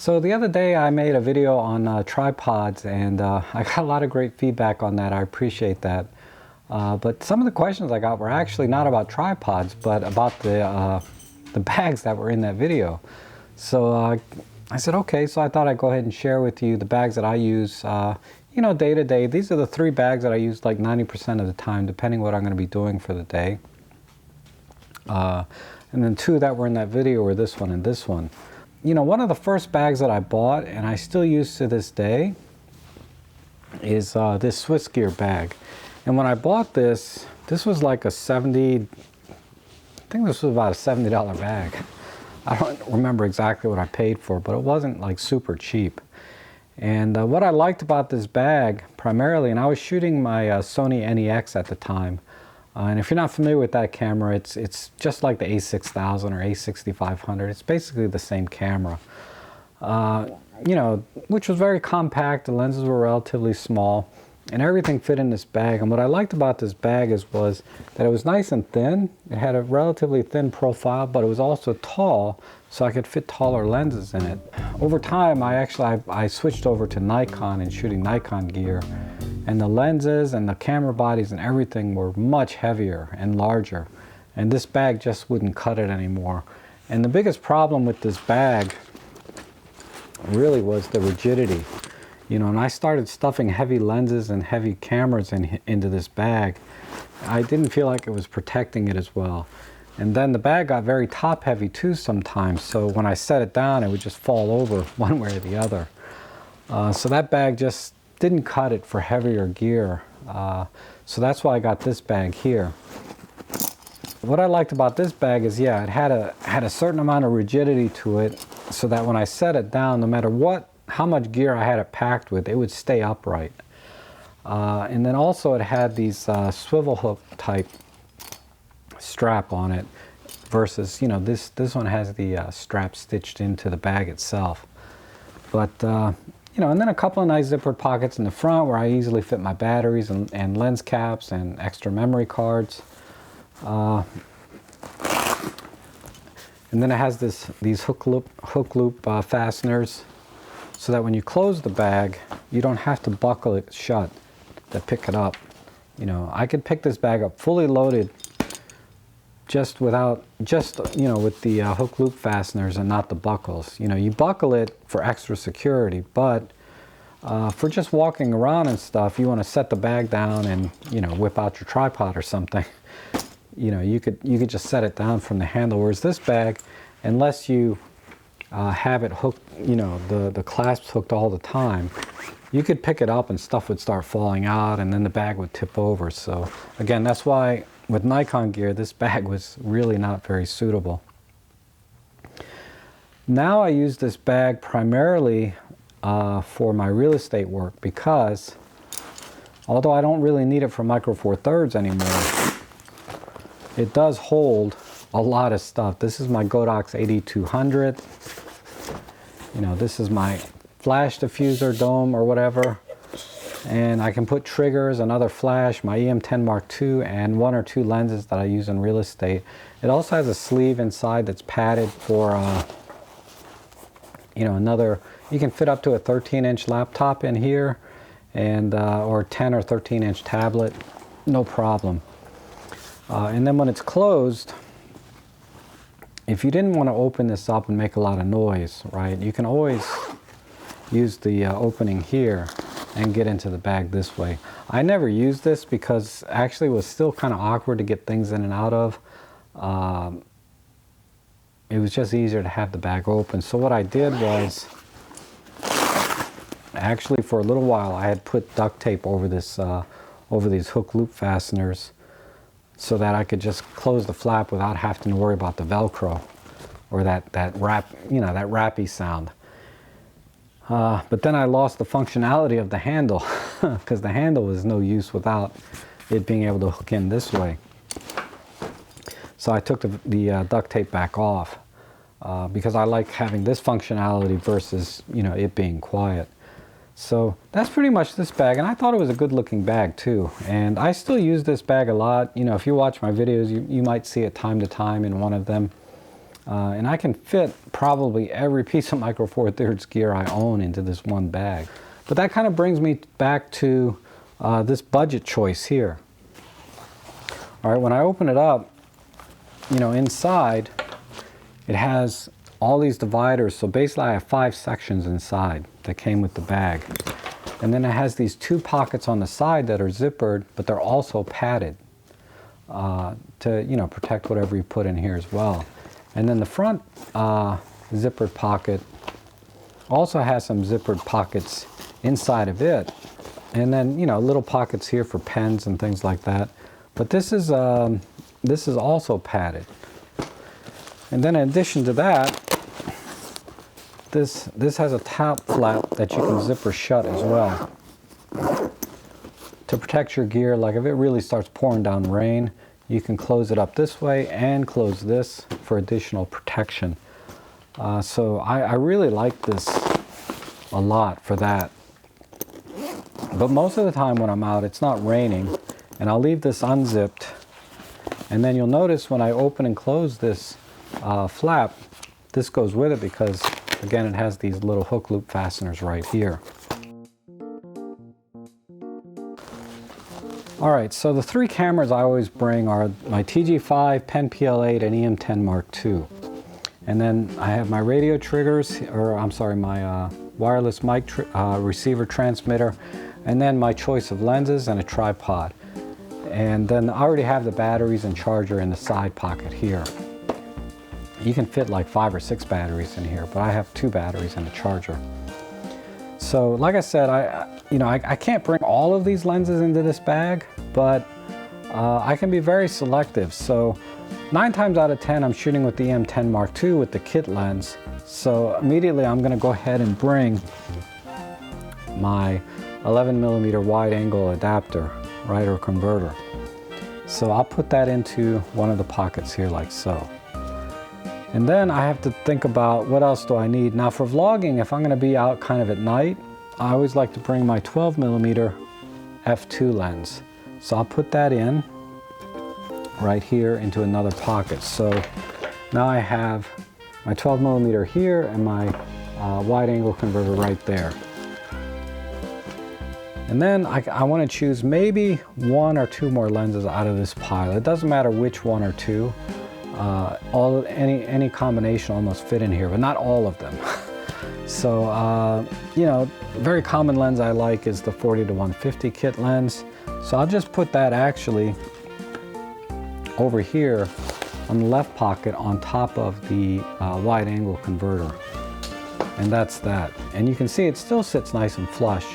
So the other day I made a video on tripods, and I got a lot of great feedback on that. I appreciate that. But some of the questions I got were actually not about tripods, but about the bags that were in that video. So I said, okay, so I thought I'd go ahead and share with you the bags that I use day to day. These are the 3 bags that I use like 90% of the time, depending what I'm going to be doing for the day. And then 2 that were in that video were this one and this one. One of the first bags that I bought, and I still use to this day, is this Swiss gear bag. And when I bought this was like I think this was about a $70 bag. I don't remember exactly what I paid for, but it wasn't like super cheap. And what I liked about this bag primarily, and I was shooting my Sony NEX at the time, and if you're not familiar with that camera, it's just like the A6000 or A6500. It's basically the same camera, which was very compact. The lenses were relatively small, and everything fit in this bag. And what I liked about this bag was that it was nice and thin. It had a relatively thin profile, but it was also tall, so I could fit taller lenses in it. Over time, I switched over to Nikon and shooting Nikon gear. And the lenses and the camera bodies and everything were much heavier and larger. And this bag just wouldn't cut it anymore. And the biggest problem with this bag really was the rigidity. And I started stuffing heavy lenses and heavy cameras into this bag. I didn't feel like it was protecting it as well. And then the bag got very top heavy too sometimes. So when I set it down, it would just fall over one way or the other. So that bag just didn't cut it for heavier gear, so that's why I got this bag here. What I liked about this bag is, it had a certain amount of rigidity to it, so that when I set it down, no matter how much gear I had it packed with, it would stay upright. And then also it had these swivel hook type strap on it, versus this one has the strap stitched into the bag itself. But and then a couple of nice zippered pockets in the front where I easily fit my batteries and lens caps and extra memory cards. And then it has these hook loop fasteners, so that when you close the bag, you don't have to buckle it shut to pick it up. I could pick this bag up fully loaded with the hook loop fasteners and not the buckles. You buckle it for extra security, but for just walking around and stuff, you want to set the bag down and whip out your tripod or something. You could just set it down from the handle. Whereas this bag, unless you have it hooked, the clasps hooked all the time, you could pick it up and stuff would start falling out, and then the bag would tip over. So again, that's why with Nikon gear, this bag was really not very suitable. Now I use this bag primarily for my real estate work, because although I don't really need it for Micro Four Thirds anymore, it does hold a lot of stuff. This is my Godox 8200. This is my flash diffuser dome or whatever. And I can put triggers, another flash, my EM10 Mark II, and 1 or 2 lenses that I use in real estate. It also has a sleeve inside that's padded for, you can fit up to a 13-inch laptop in here, and or 10 or 13-inch tablet, no problem. And then when it's closed, if you didn't want to open this up and make a lot of noise, right, you can always use the opening here and get into the bag this way. I never used this because actually it was still kind of awkward to get things in and out of. It was just easier to have the bag open. So what I did was, actually for a little while, I had put duct tape over this, over these hook loop fasteners, so that I could just close the flap without having to worry about the Velcro or that wrap, that wrappy sound. But then I lost the functionality of the handle, because the handle was no use without it being able to hook in this way. So I took the duct tape back off, because I like having this functionality versus it being quiet. So that's pretty much this bag, and I thought it was a good looking bag too. And I still use this bag a lot. If you watch my videos, you might see it time to time in one of them. And I can fit probably every piece of Micro Four Thirds gear I own into this one bag. But that kind of brings me back to this budget choice here. All right, when I open it up, you know, inside it has all these dividers. So basically I have 5 sections inside that came with the bag. And then it has these 2 pockets on the side that are zippered, but they're also padded to, you know, protect whatever you put in here as well. And then the front zippered pocket also has some zippered pockets inside of it. And then, you know, little pockets here for pens and things like that. But this is also padded. And then in addition to that, this has a top flap that you can zipper shut as well to protect your gear. Like if it really starts pouring down rain, you can close it up this way and close this for additional protection. So I really like this a lot for that. But most of the time when I'm out, it's not raining, and I'll leave this unzipped. And then you'll notice when I open and close this flap, this goes with it because, again, it has these little hook loop fasteners right here. All right, so the 3 cameras I always bring are my TG5, Pen PL8, and EM10 Mark II. And then I have my radio triggers, or I'm sorry, my wireless mic receiver transmitter, and then my choice of lenses and a tripod. And then I already have the batteries and charger in the side pocket here. You can fit like 5 or 6 batteries in here, but I have 2 batteries and a charger. So like I said, I can't bring all of these lenses into this bag, but I can be very selective. So 9 times out of 10, I'm shooting with the EM10 Mark II with the kit lens. So immediately I'm gonna go ahead and bring my 11mm wide angle adapter, right, or converter. So I'll put that into one of the pockets here like so. And then I have to think about what else do I need. Now for vlogging, if I'm gonna be out kind of at night, I always like to bring my 12mm f2 lens. So I'll put that in right here into another pocket. So now I have my 12mm here and my wide angle converter right there. And then I want to choose maybe 1 or 2 more lenses out of this pile. It doesn't matter which 1 or 2. Any combination almost fit in here, but not all of them. So, you know, a very common lens I like is the 40-150 kit lens. So I'll just put that actually over here on the left pocket on top of the wide angle converter. And that's that. And you can see it still sits nice and flush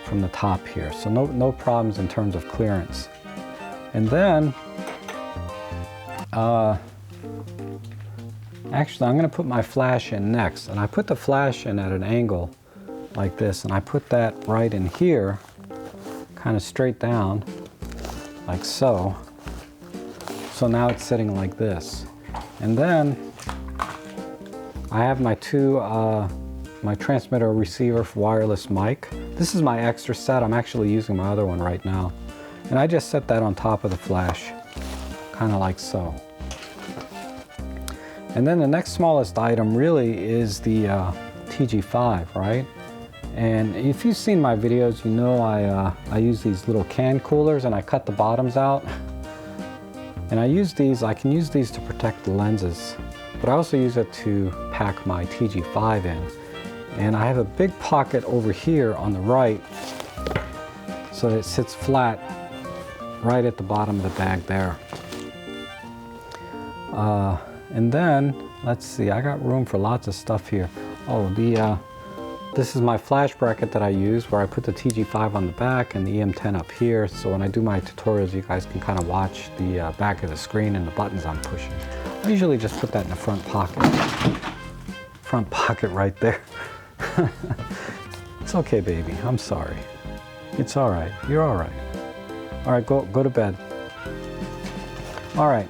from the top here. So no problems in terms of clearance. And then, actually I'm gonna put my flash in next. And I put the flash in at an angle like this. And I put that right in here, kind of straight down, like so. So now it's sitting like this. And then I have my 2, my transmitter receiver for wireless mic. This is my extra set. I'm actually using my other one right now. And I just set that on top of the flash, kind of like so. And then the next smallest item really is the TG5, right? And if you've seen my videos, you know I use these little can coolers and I cut the bottoms out. And I can use these to protect the lenses, but I also use it to pack my TG5 in. And I have a big pocket over here on the right, so that it sits flat right at the bottom of the bag there. And then, let's see, I got room for lots of stuff here. Oh, this is my flash bracket that I use where I put the TG5 on the back and the EM10 up here. So when I do my tutorials, you guys can kind of watch the back of the screen and the buttons I'm pushing. I usually just put that in the front pocket. Front pocket right there. It's okay, baby. I'm sorry. It's all right. You're all right. All right, go to bed. All right.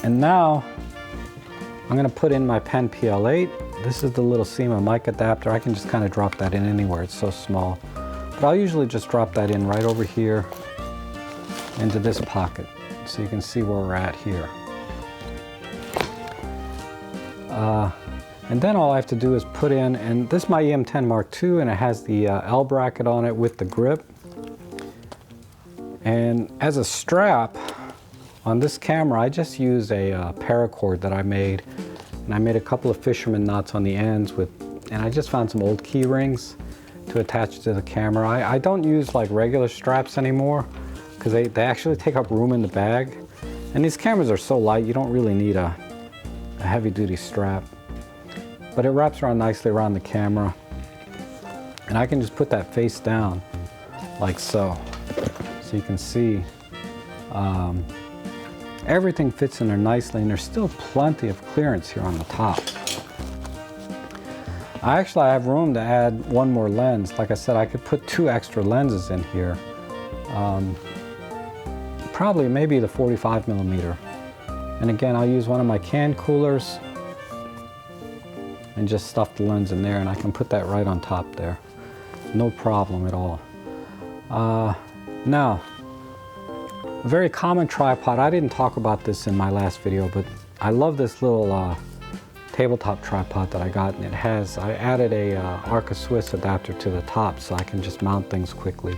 And now I'm going to put in my Pen PL8. This is the little SEMA mic adapter. I can just kind of drop that in anywhere. It's so small. But I'll usually just drop that in right over here into this pocket so you can see where we're at here. And then all I have to do is put in, and this is my EM10 Mark II, and it has the L bracket on it with the grip. And as a strap on this camera, I just use a paracord that I made, and I made a couple of fisherman knots on the ends with, and I just found some old key rings to attach to the camera. I don't use like regular straps anymore because they actually take up room in the bag, and these cameras are so light you don't really need a heavy-duty strap. But it wraps around nicely around the camera, and I can just put that face down like so. So you can see everything fits in there nicely, and there's still plenty of clearance here on the top. I have room to add one more lens. Like I said, I could put 2 extra lenses in here. Probably maybe the 45mm. And again, I'll use one of my can coolers and just stuff the lens in there, and I can put that right on top there. No problem at all. Now, a very common tripod, I didn't talk about this in my last video, but I love this little tabletop tripod that I got, and I added a Arca Swiss adapter to the top so I can just mount things quickly.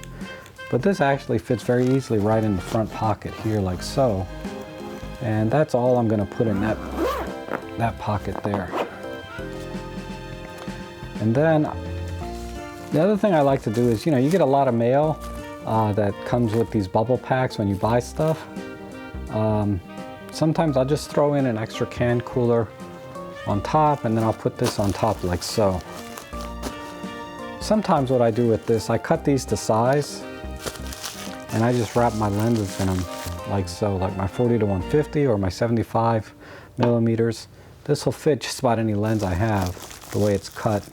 But this actually fits very easily right in the front pocket here like so. And that's all I'm going to put in that pocket there. And then the other thing I like to do is, you get a lot of mail that comes with these bubble packs when you buy stuff. Sometimes I'll just throw in an extra can cooler on top, and then I'll put this on top like so. Sometimes what I do with this, I cut these to size, and I just wrap my lenses in them like so, like my 40 to 150 or my 75mm. This will fit just about any lens I have, the way it's cut,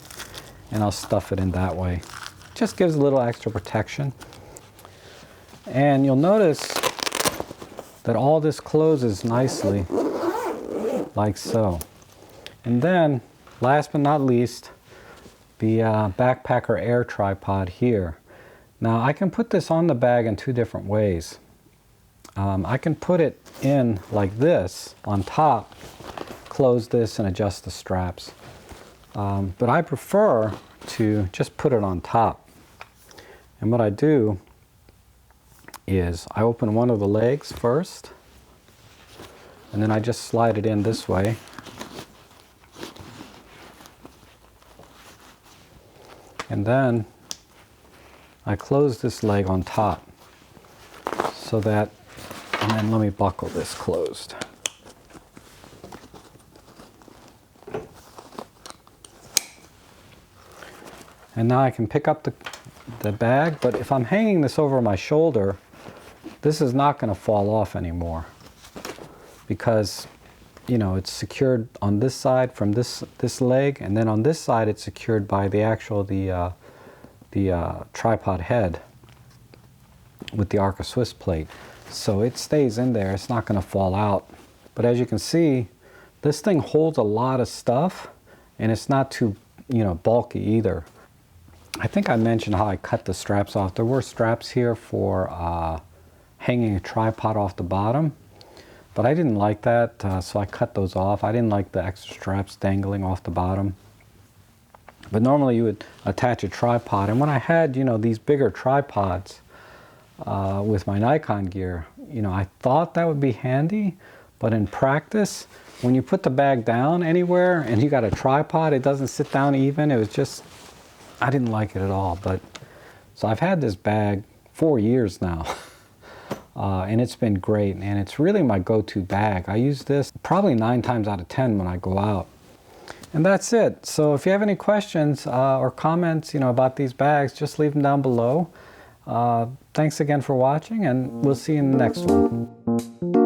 and I'll stuff it in that way. Just gives a little extra protection. And you'll notice that all this closes nicely, like so. And then, last but not least, the Backpacker Air tripod here. Now, I can put this on the bag in 2 different ways. I can put it in like this, on top, close this and adjust the straps. But I prefer to just put it on top. And what I do is I open one of the legs first, and then I just slide it in this way. And then I close this leg on top so that, and then let me buckle this closed. And now I can pick up the bag, but if I'm hanging this over my shoulder, this is not going to fall off anymore because, it's secured on this side from this leg, and then on this side it's secured by the tripod head with the Arca Swiss plate. So it stays in there, it's not going to fall out. But as you can see, this thing holds a lot of stuff, and it's not too, bulky either. I think I mentioned how I cut the straps off. There were straps here for hanging a tripod off the bottom, but I didn't like that, so I cut those off. I didn't like the extra straps dangling off the bottom. But normally you would attach a tripod, and when I had, these bigger tripods with my Nikon gear, I thought that would be handy, but in practice, when you put the bag down anywhere and you got a tripod, it doesn't sit down even. It was just, I didn't like it at all. But so I've had this bag 4 years now. And it's been great, and it's really my go-to bag. I use this probably 9 times out of 10 when I go out. And that's it. So if you have any questions or comments, about these bags, just leave them down below. Thanks again for watching, and we'll see you in the next one.